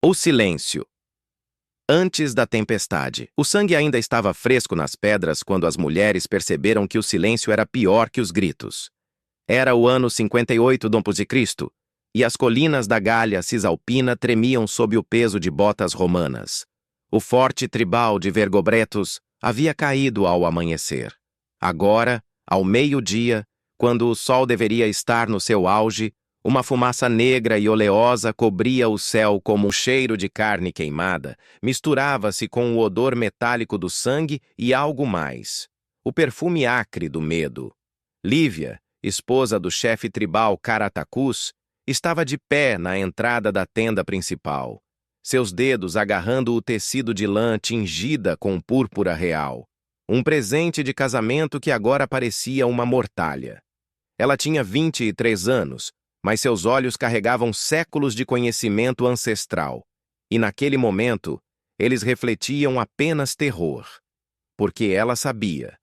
O silêncio. Antes da tempestade. O sangue ainda estava fresco nas pedras quando as mulheres perceberam que o silêncio era pior que os gritos. Era o ano 58 d.C., e as colinas da Gália Cisalpina tremiam sob o peso de botas romanas. O forte tribal de Vergobretus havia caído ao amanhecer. Agora, ao meio-dia, quando o sol deveria estar no seu auge, uma fumaça negra e oleosa cobria o céu como um cheiro de carne queimada, misturava-se com o odor metálico do sangue e algo mais. O perfume acre do medo. Lívia, esposa do chefe tribal Caratacus, estava de pé na entrada da tenda principal, seus dedos agarrando o tecido de lã tingida com púrpura real, um presente de casamento que agora parecia uma mortalha. Ela tinha 23 anos, mas seus olhos carregavam séculos de conhecimento ancestral, e naquele momento eles refletiam apenas terror. Porque ela sabia.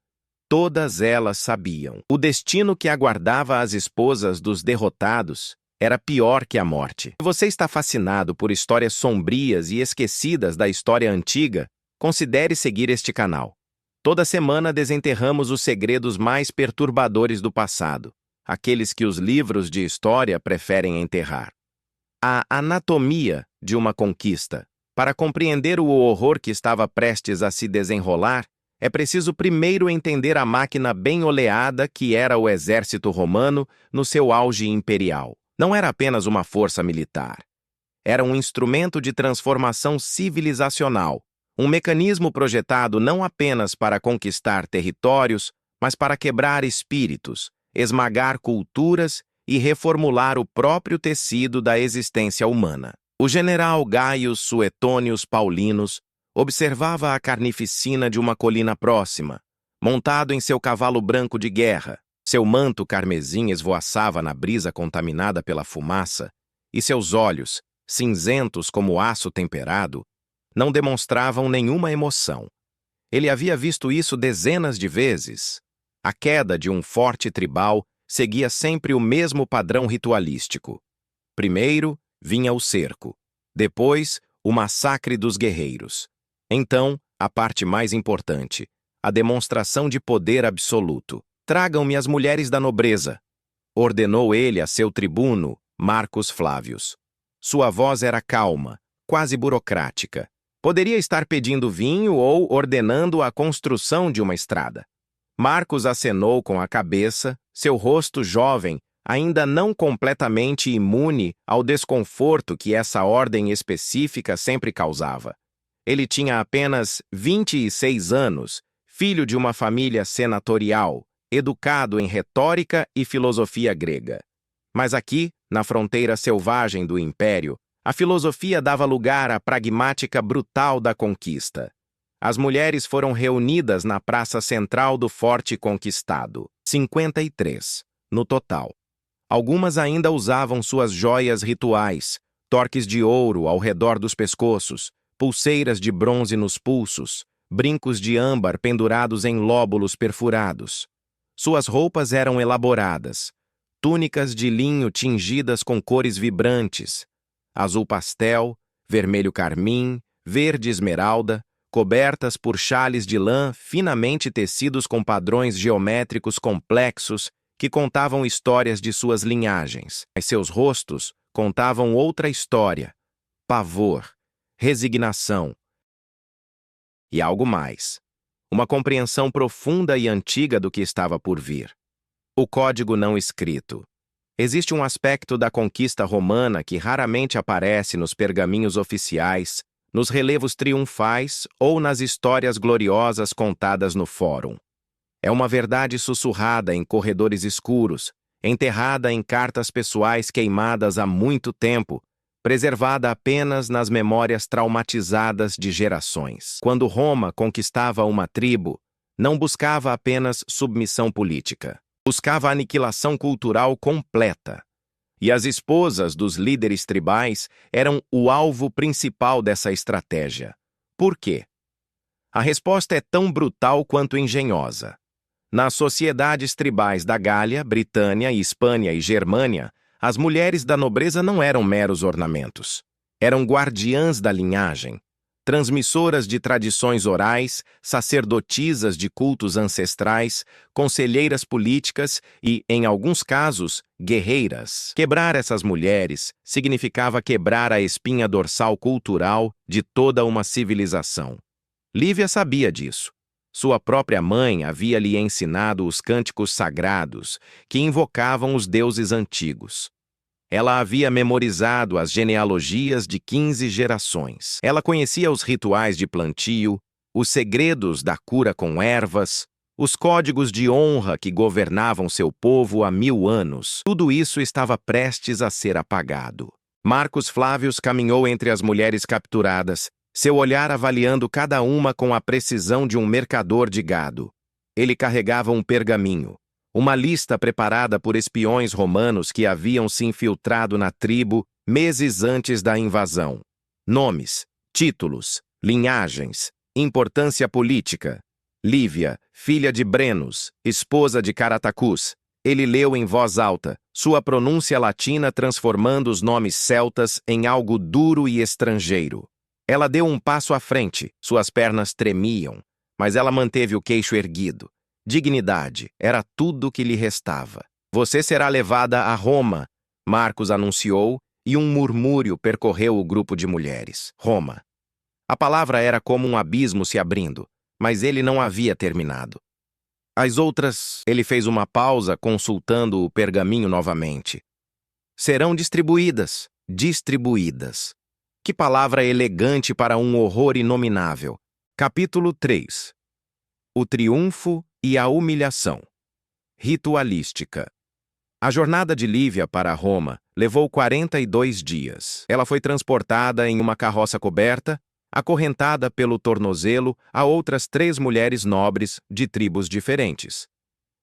Todas elas sabiam. O destino que aguardava as esposas dos derrotados era pior que a morte. Se você está fascinado por histórias sombrias e esquecidas da história antiga, considere seguir este canal. Toda semana desenterramos os segredos mais perturbadores do passado, aqueles que os livros de história preferem enterrar. A anatomia de uma conquista. Para compreender o horror que estava prestes a se desenrolar, é preciso primeiro entender a máquina bem oleada que era o exército romano no seu auge imperial. Não era apenas uma força militar. Era um instrumento de transformação civilizacional, um mecanismo projetado não apenas para conquistar territórios, mas para quebrar espíritos, esmagar culturas e reformular o próprio tecido da existência humana. O general Gaius Suetonius Paulinus observava a carnificina de uma colina próxima, montado em seu cavalo branco de guerra. Seu manto carmesim esvoaçava na brisa contaminada pela fumaça, e seus olhos, cinzentos como aço temperado, não demonstravam nenhuma emoção. Ele havia visto isso dezenas de vezes. A queda de um forte tribal seguia sempre o mesmo padrão ritualístico. Primeiro, vinha o cerco. Depois, o massacre dos guerreiros. Então, a parte mais importante, a demonstração de poder absoluto. Tragam-me as mulheres da nobreza, ordenou ele a seu tribuno, Marcus Flávios. Sua voz era calma, quase burocrática. Poderia estar pedindo vinho ou ordenando a construção de uma estrada. Marcos acenou com a cabeça, seu rosto jovem, ainda não completamente imune ao desconforto que essa ordem específica sempre causava. Ele tinha apenas 26 anos, filho de uma família senatorial, educado em retórica e filosofia grega. Mas aqui, na fronteira selvagem do império, a filosofia dava lugar à pragmática brutal da conquista. As mulheres foram reunidas na praça central do forte conquistado, 53, no total. Algumas ainda usavam suas joias rituais, torques de ouro ao redor dos pescoços, pulseiras de bronze nos pulsos, brincos de âmbar pendurados em lóbulos perfurados. Suas roupas eram elaboradas, túnicas de linho tingidas com cores vibrantes, azul pastel, vermelho carmim, verde esmeralda, cobertas por xales de lã finamente tecidos com padrões geométricos complexos que contavam histórias de suas linhagens. Mas seus rostos contavam outra história: pavor, resignação e algo mais. Uma compreensão profunda e antiga do que estava por vir. O código não escrito. Existe um aspecto da conquista romana que raramente aparece nos pergaminhos oficiais, nos relevos triunfais ou nas histórias gloriosas contadas no fórum. É uma verdade sussurrada em corredores escuros, enterrada em cartas pessoais queimadas há muito tempo, preservada apenas nas memórias traumatizadas de gerações. Quando Roma conquistava uma tribo, não buscava apenas submissão política. Buscava aniquilação cultural completa. E as esposas dos líderes tribais eram o alvo principal dessa estratégia. Por quê? A resposta é tão brutal quanto engenhosa. Nas sociedades tribais da Gália, Britânia, Hispânia e Germânia, as mulheres da nobreza não eram meros ornamentos. Eram guardiãs da linhagem, transmissoras de tradições orais, sacerdotisas de cultos ancestrais, conselheiras políticas e, em alguns casos, guerreiras. Quebrar essas mulheres significava quebrar a espinha dorsal cultural de toda uma civilização. Lívia sabia disso. Sua própria mãe havia lhe ensinado os cânticos sagrados que invocavam os deuses antigos. Ela havia memorizado as genealogias de 15 gerações. Ela conhecia os rituais de plantio, os segredos da cura com ervas, os códigos de honra que governavam seu povo há 1000 anos. Tudo isso estava prestes a ser apagado. Marcus Flávios caminhou entre as mulheres capturadas, seu olhar avaliando cada uma com a precisão de um mercador de gado. Ele carregava um pergaminho, uma lista preparada por espiões romanos que haviam se infiltrado na tribo meses antes da invasão. Nomes, títulos, linhagens, importância política. Lívia, filha de Brenos, esposa de Caratacus. Ele leu em voz alta, sua pronúncia latina transformando os nomes celtas em algo duro e estrangeiro. Ela deu um passo à frente, suas pernas tremiam, mas ela manteve o queixo erguido. Dignidade era tudo o que lhe restava. Você será levada a Roma, Marcos anunciou, e um murmúrio percorreu o grupo de mulheres. Roma. A palavra era como um abismo se abrindo, mas ele não havia terminado. As outras, ele fez uma pausa consultando o pergaminho novamente. Serão distribuídas, distribuídas. Que palavra elegante para um horror inominável. Capítulo 3. O triunfo e a humilhação. Ritualística. A jornada de Lívia para Roma levou 42 dias. Ela foi transportada em uma carroça coberta, acorrentada pelo tornozelo a outras 3 mulheres nobres de tribos diferentes.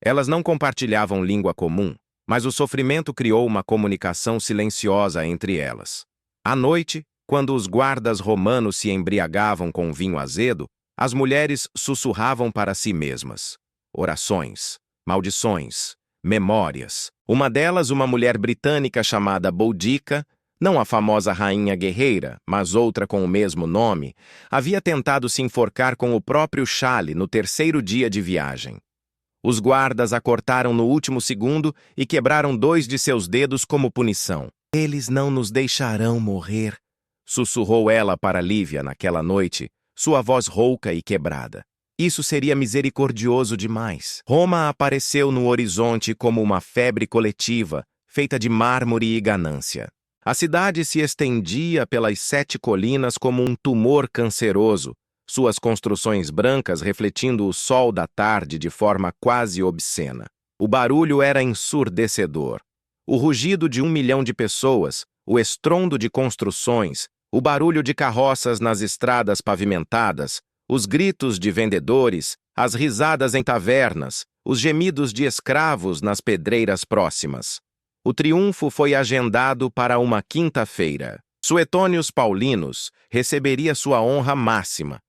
Elas não compartilhavam língua comum, mas o sofrimento criou uma comunicação silenciosa entre elas. À noite, quando os guardas romanos se embriagavam com vinho azedo, as mulheres sussurravam para si mesmas. Orações, maldições, memórias. Uma delas, uma mulher britânica chamada Boudica, não a famosa rainha guerreira, mas outra com o mesmo nome, havia tentado se enforcar com o próprio chale no 3º dia de viagem. Os guardas a cortaram no último segundo e quebraram 2 de seus dedos como punição. Eles não nos deixarão morrer, sussurrou ela para Lívia naquela noite, sua voz rouca e quebrada. Isso seria misericordioso demais. Roma apareceu no horizonte como uma febre coletiva, feita de mármore e ganância. A cidade se estendia pelas 7 colinas como um tumor canceroso, suas construções brancas refletindo o sol da tarde de forma quase obscena. O barulho era ensurdecedor. O rugido de 1 milhão de pessoas, o estrondo de construções, o barulho de carroças nas estradas pavimentadas, os gritos de vendedores, as risadas em tavernas, os gemidos de escravos nas pedreiras próximas. O triunfo foi agendado para uma quinta-feira. Suetônios Paulinos receberia sua honra máxima.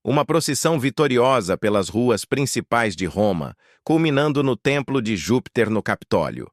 Uma procissão vitoriosa pelas ruas principais de Roma, culminando no templo de Júpiter no Capitólio.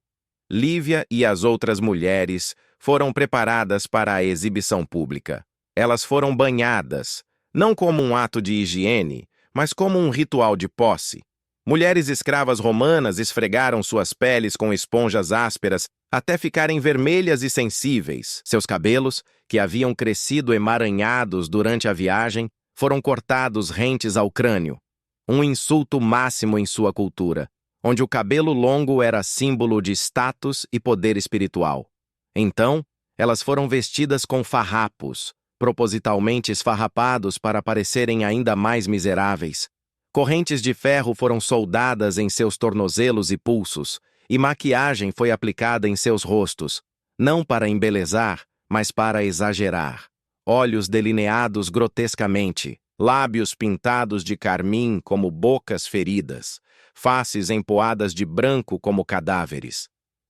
Lívia e as outras mulheres foram preparadas para a exibição pública. Elas foram banhadas, não como um ato de higiene, mas como um ritual de posse. Mulheres escravas romanas esfregaram suas peles com esponjas ásperas até ficarem vermelhas e sensíveis. Seus cabelos, que haviam crescido emaranhados durante a viagem, foram cortados rentes ao crânio. Um insulto máximo em sua cultura, onde o cabelo longo era símbolo de status e poder espiritual. Então, elas foram vestidas com farrapos, propositalmente esfarrapados para parecerem ainda mais miseráveis. Correntes de ferro foram soldadas em seus tornozelos e pulsos, e maquiagem foi aplicada em seus rostos, não para embelezar, mas para exagerar. Olhos delineados grotescamente, lábios pintados de carmim como bocas feridas, faces empoadas de branco como cadáveres.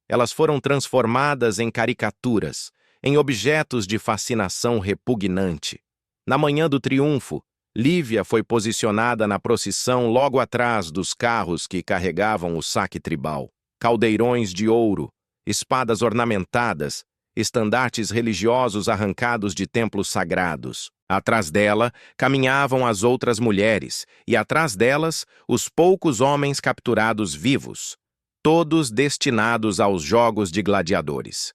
Elas foram transformadas em caricaturas, em objetos de fascinação repugnante. Na manhã do triunfo, Lívia foi posicionada na procissão logo atrás dos carros que carregavam o saque tribal. Caldeirões de ouro, espadas ornamentadas, estandartes religiosos arrancados de templos sagrados. Atrás dela caminhavam as outras mulheres, e atrás delas os poucos homens capturados vivos, todos destinados aos jogos de gladiadores.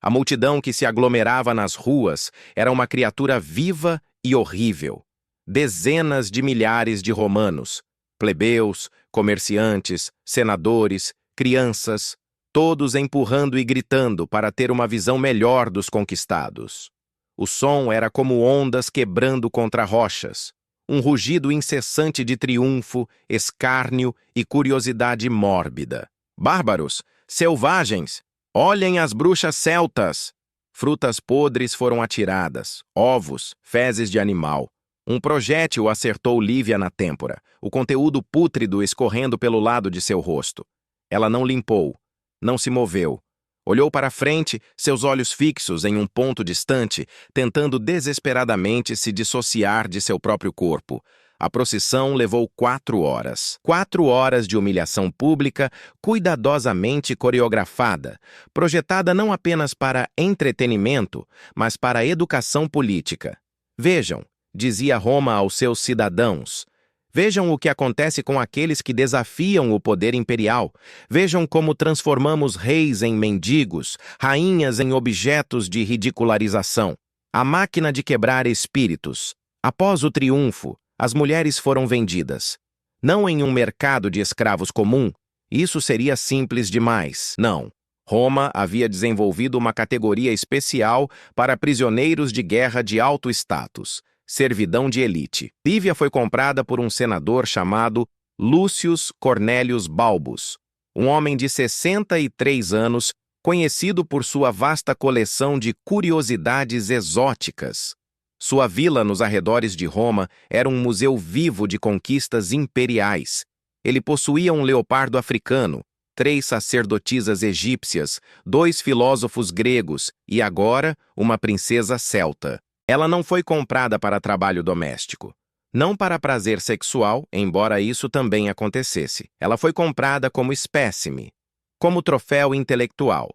A multidão que se aglomerava nas ruas era uma criatura viva e horrível. Dezenas de milhares de romanos, plebeus, comerciantes, senadores, crianças, todos empurrando e gritando para ter uma visão melhor dos conquistados. O som era como ondas quebrando contra rochas, um rugido incessante de triunfo, escárnio e curiosidade mórbida. Bárbaros, selvagens, olhem as bruxas celtas! Frutas podres foram atiradas, ovos, fezes de animal. Um projétil acertou Lívia na têmpora, o conteúdo pútrido escorrendo pelo lado de seu rosto. Ela não limpou, não se moveu. Olhou para frente, seus olhos fixos em um ponto distante, tentando desesperadamente se dissociar de seu próprio corpo. A procissão levou 4 horas. 4 horas de humilhação pública, cuidadosamente coreografada, projetada não apenas para entretenimento, mas para educação política. Vejam, dizia Roma aos seus cidadãos, vejam o que acontece com aqueles que desafiam o poder imperial. Vejam como transformamos reis em mendigos, rainhas em objetos de ridicularização. A máquina de quebrar espíritos. Após o triunfo, as mulheres foram vendidas. Não em um mercado de escravos comum, isso seria simples demais. Não. Roma havia desenvolvido uma categoria especial para prisioneiros de guerra de alto status, servidão de elite. Lívia foi comprada por um senador chamado Lucius Cornelius Balbus, um homem de 63 anos, conhecido por sua vasta coleção de curiosidades exóticas. Sua vila nos arredores de Roma era um museu vivo de conquistas imperiais. Ele possuía um leopardo africano, 3 sacerdotisas egípcias, 2 filósofos gregos e agora uma princesa celta. Ela não foi comprada para trabalho doméstico, não para prazer sexual, embora isso também acontecesse. Ela foi comprada como espécime, como troféu intelectual.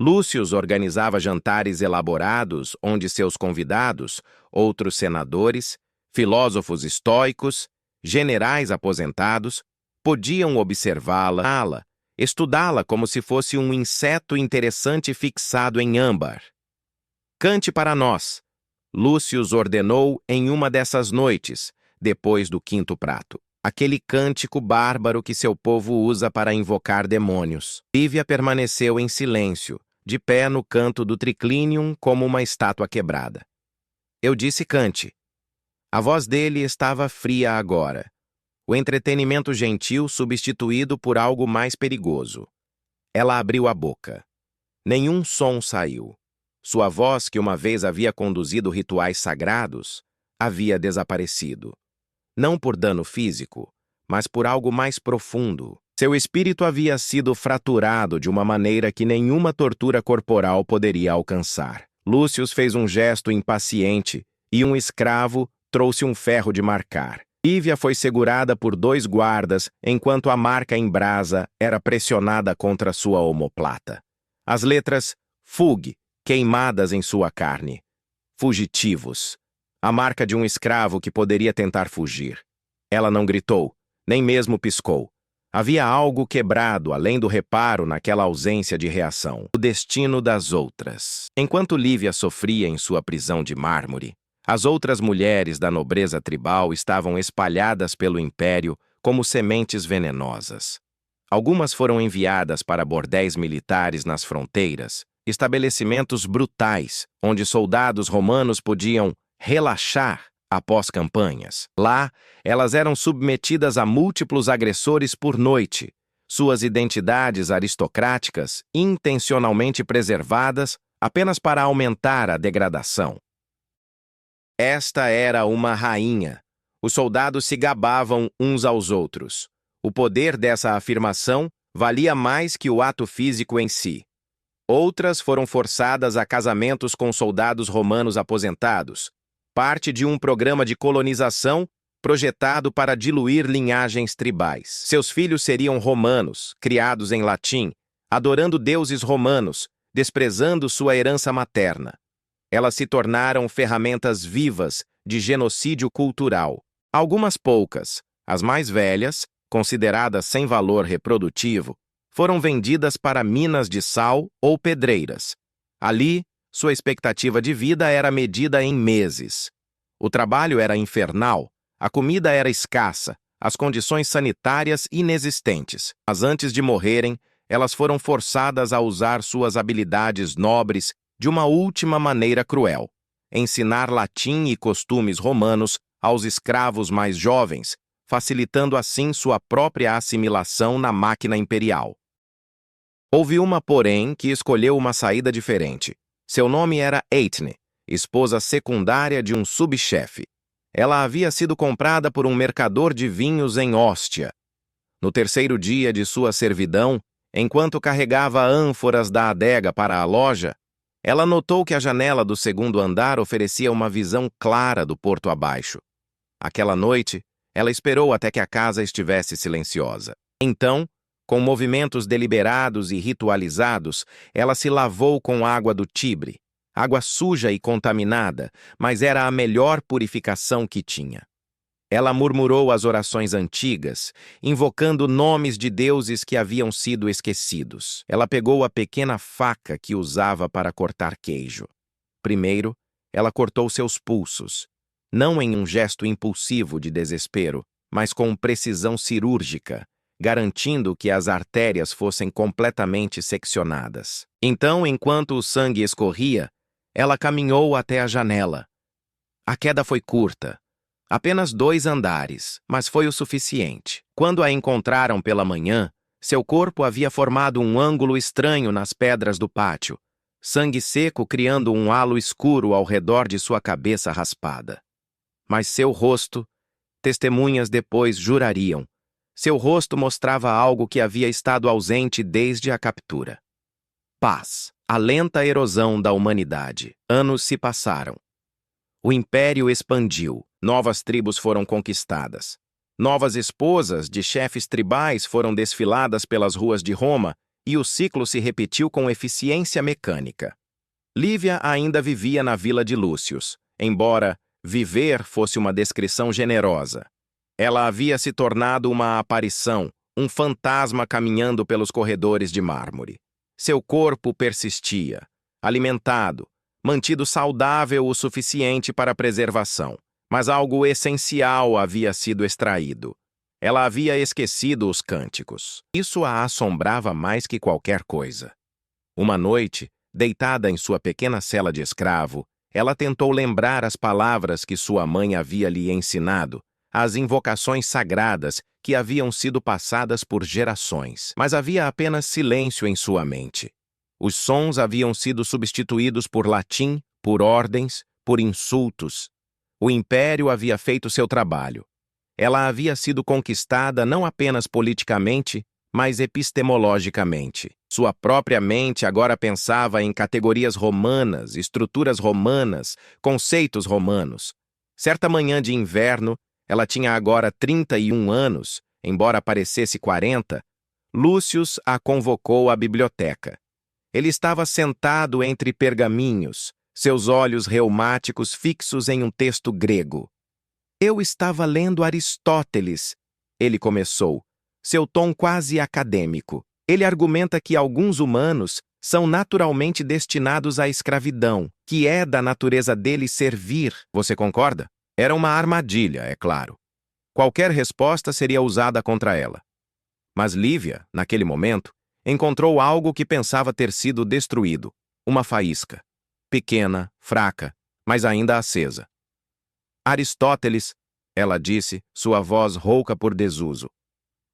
Lúcius organizava jantares elaborados onde seus convidados, outros senadores, filósofos estoicos, generais aposentados, podiam observá-la, estudá-la como se fosse um inseto interessante fixado em âmbar. Cante para nós, Lúcius ordenou em uma dessas noites, depois do 5º prato. Aquele cântico bárbaro que seu povo usa para invocar demônios. Lívia permaneceu em silêncio, de pé no canto do triclinium como uma estátua quebrada. Eu disse cante. A voz dele estava fria agora. O entretenimento gentil substituído por algo mais perigoso. Ela abriu a boca. Nenhum som saiu. Sua voz, que uma vez havia conduzido rituais sagrados, havia desaparecido. Não por dano físico, mas por algo mais profundo. Seu espírito havia sido fraturado de uma maneira que nenhuma tortura corporal poderia alcançar. Lúcius fez um gesto impaciente e um escravo trouxe um ferro de marcar. Lívia foi segurada por 2 guardas enquanto a marca em brasa era pressionada contra sua omoplata. As letras FUG queimadas em sua carne. Fugitivos. A marca de um escravo que poderia tentar fugir. Ela não gritou, nem mesmo piscou. Havia algo quebrado além do reparo naquela ausência de reação. O destino das outras. Enquanto Lívia sofria em sua prisão de mármore, as outras mulheres da nobreza tribal estavam espalhadas pelo império como sementes venenosas. Algumas foram enviadas para bordéis militares nas fronteiras, estabelecimentos brutais, onde soldados romanos podiam relaxar após campanhas. Lá, elas eram submetidas a múltiplos agressores por noite, suas identidades aristocráticas intencionalmente preservadas apenas para aumentar a degradação. Esta era uma rainha. Os soldados se gabavam uns aos outros. O poder dessa afirmação valia mais que o ato físico em si. Outras foram forçadas a casamentos com soldados romanos aposentados, parte de um programa de colonização projetado para diluir linhagens tribais. Seus filhos seriam romanos, criados em latim, adorando deuses romanos, desprezando sua herança materna. Elas se tornaram ferramentas vivas de genocídio cultural. Algumas poucas, as mais velhas, consideradas sem valor reprodutivo, foram vendidas para minas de sal ou pedreiras. Ali, sua expectativa de vida era medida em meses. O trabalho era infernal, a comida era escassa, as condições sanitárias inexistentes. Mas antes de morrerem, elas foram forçadas a usar suas habilidades nobres de uma última maneira cruel: ensinar latim e costumes romanos aos escravos mais jovens, facilitando assim sua própria assimilação na máquina imperial. Houve uma, porém, que escolheu uma saída diferente. Seu nome era Eitne, esposa secundária de um subchefe. Ela havia sido comprada por um mercador de vinhos em Hóstia. No terceiro dia de sua servidão, enquanto carregava ânforas da adega para a loja, ela notou que a janela do segundo andar oferecia uma visão clara do porto abaixo. Aquela noite, ela esperou até que a casa estivesse silenciosa. Então, com movimentos deliberados e ritualizados, ela se lavou com água do Tibre, água suja e contaminada, mas era a melhor purificação que tinha. Ela murmurou as orações antigas, invocando nomes de deuses que haviam sido esquecidos. Ela pegou a pequena faca que usava para cortar queijo. Primeiro, ela cortou seus pulsos, não em um gesto impulsivo de desespero, mas com precisão cirúrgica, garantindo que as artérias fossem completamente seccionadas. Então, enquanto o sangue escorria, ela caminhou até a janela. A queda foi curta, apenas 2 andares, mas foi o suficiente. Quando a encontraram pela manhã, seu corpo havia formado um ângulo estranho nas pedras do pátio, sangue seco criando um halo escuro ao redor de sua cabeça raspada. Mas seu rosto, testemunhas depois jurariam, seu rosto mostrava algo que havia estado ausente desde a captura. Paz. A lenta erosão da humanidade. Anos se passaram. O império expandiu. Novas tribos foram conquistadas. Novas esposas de chefes tribais foram desfiladas pelas ruas de Roma e o ciclo se repetiu com eficiência mecânica. Lívia ainda vivia na vila de Lúcius, embora viver fosse uma descrição generosa. Ela havia se tornado uma aparição, um fantasma caminhando pelos corredores de mármore. Seu corpo persistia, alimentado, mantido saudável o suficiente para a preservação, mas algo essencial havia sido extraído. Ela havia esquecido os cânticos. Isso a assombrava mais que qualquer coisa. Uma noite, deitada em sua pequena cela de escravo, ela tentou lembrar as palavras que sua mãe havia lhe ensinado, as invocações sagradas que haviam sido passadas por gerações. Mas havia apenas silêncio em sua mente. Os sons haviam sido substituídos por latim, por ordens, por insultos. O império havia feito seu trabalho. Ela havia sido conquistada não apenas politicamente, mas epistemologicamente. Sua própria mente agora pensava em categorias romanas, estruturas romanas, conceitos romanos. Certa manhã de inverno, ela tinha agora 31 anos, embora parecesse 40, Lúcius a convocou à biblioteca. Ele estava sentado entre pergaminhos, seus olhos reumáticos fixos em um texto grego. Eu estava lendo Aristóteles, ele começou, seu tom quase acadêmico. Ele argumenta que alguns humanos são naturalmente destinados à escravidão, que é da natureza deles servir. Você concorda? Era uma armadilha, é claro. Qualquer resposta seria usada contra ela. Mas Lívia, naquele momento, encontrou algo que pensava ter sido destruído, uma faísca. Pequena, fraca, mas ainda acesa. Aristóteles, ela disse, sua voz rouca por desuso.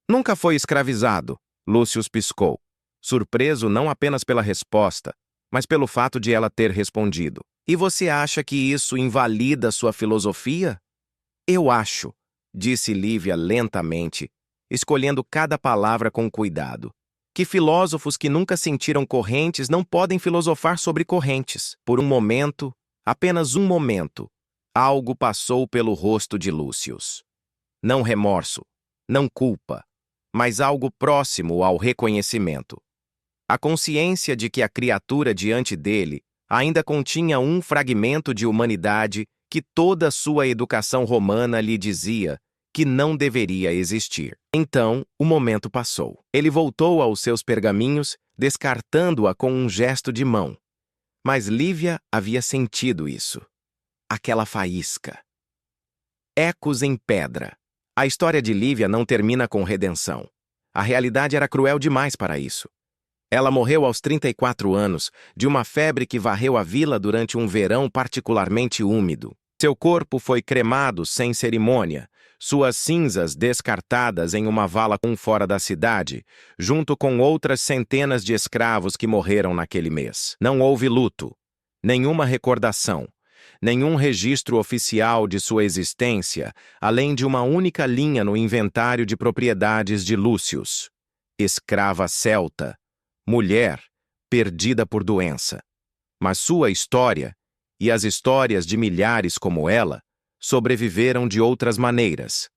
Nunca foi escravizado, Lúcius piscou, surpreso não apenas pela resposta, mas pelo fato de ela ter respondido. E você acha que isso invalida sua filosofia? Eu acho, disse Lívia lentamente, escolhendo cada palavra com cuidado, que filósofos que nunca sentiram correntes não podem filosofar sobre correntes. Por um momento, apenas um momento, algo passou pelo rosto de Lúcius. Não remorso, não culpa, mas algo próximo ao reconhecimento. A consciência de que a criatura diante dele ainda continha um fragmento de humanidade que toda sua educação romana lhe dizia que não deveria existir. Então, o momento passou. Ele voltou aos seus pergaminhos, descartando-a com um gesto de mão. Mas Lívia havia sentido isso. Aquela faísca. Ecos em pedra. A história de Lívia não termina com redenção. A realidade era cruel demais para isso. Ela morreu aos 34 anos, de uma febre que varreu a vila durante um verão particularmente úmido. Seu corpo foi cremado sem cerimônia, suas cinzas descartadas em uma vala fora da cidade, junto com outras centenas de escravos que morreram naquele mês. Não houve luto, nenhuma recordação, nenhum registro oficial de sua existência, além de uma única linha no inventário de propriedades de Lúcius. Escrava celta, mulher, perdida por doença. Mas sua história, e as histórias de milhares como ela, sobreviveram de outras maneiras.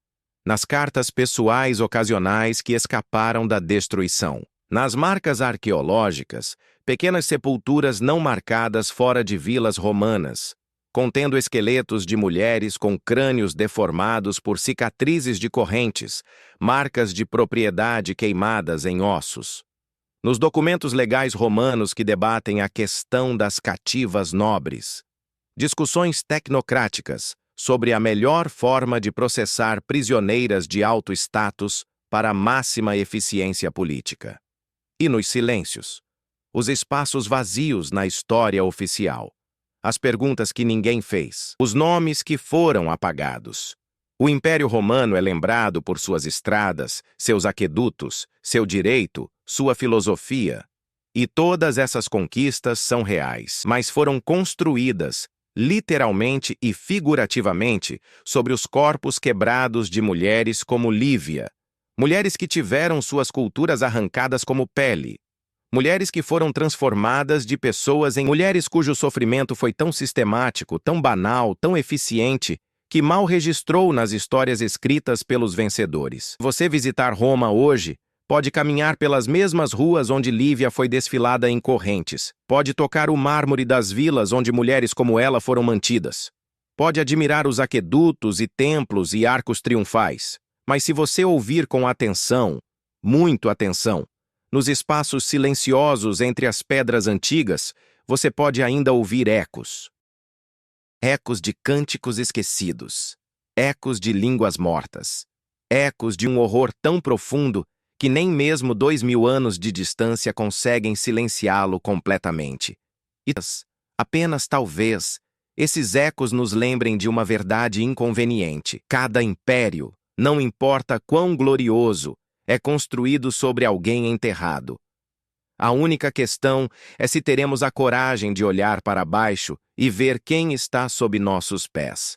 Nas cartas pessoais ocasionais que escaparam da destruição. Nas marcas arqueológicas, pequenas sepulturas não marcadas fora de vilas romanas, contendo esqueletos de mulheres com crânios deformados por cicatrizes de correntes, marcas de propriedade queimadas em ossos. Nos documentos legais romanos que debatem a questão das cativas nobres. Discussões tecnocráticas sobre a melhor forma de processar prisioneiras de alto status para máxima eficiência política. E nos silêncios, os espaços vazios na história oficial, as perguntas que ninguém fez, os nomes que foram apagados. O Império Romano é lembrado por suas estradas, seus aquedutos, seu direito, sua filosofia. E todas essas conquistas são reais, mas foram construídas literalmente e figurativamente, sobre os corpos quebrados de mulheres como Lívia, mulheres que tiveram suas culturas arrancadas como pele, mulheres que foram transformadas de pessoas em mulheres cujo sofrimento foi tão sistemático, tão banal, tão eficiente, que mal registrou nas histórias escritas pelos vencedores. Você visitar Roma hoje, pode caminhar pelas mesmas ruas onde Lívia foi desfilada em correntes. Pode tocar o mármore das vilas onde mulheres como ela foram mantidas. Pode admirar os aquedutos e templos e arcos triunfais. Mas se você ouvir com atenção, muito atenção, nos espaços silenciosos entre as pedras antigas, você pode ainda ouvir ecos. Ecos de cânticos esquecidos. Ecos de línguas mortas. Ecos de um horror tão profundo que nem mesmo 2000 anos de distância conseguem silenciá-lo completamente. E, apenas talvez, esses ecos nos lembrem de uma verdade inconveniente. Cada império, não importa quão glorioso, é construído sobre alguém enterrado. A única questão é se teremos a coragem de olhar para baixo e ver quem está sob nossos pés.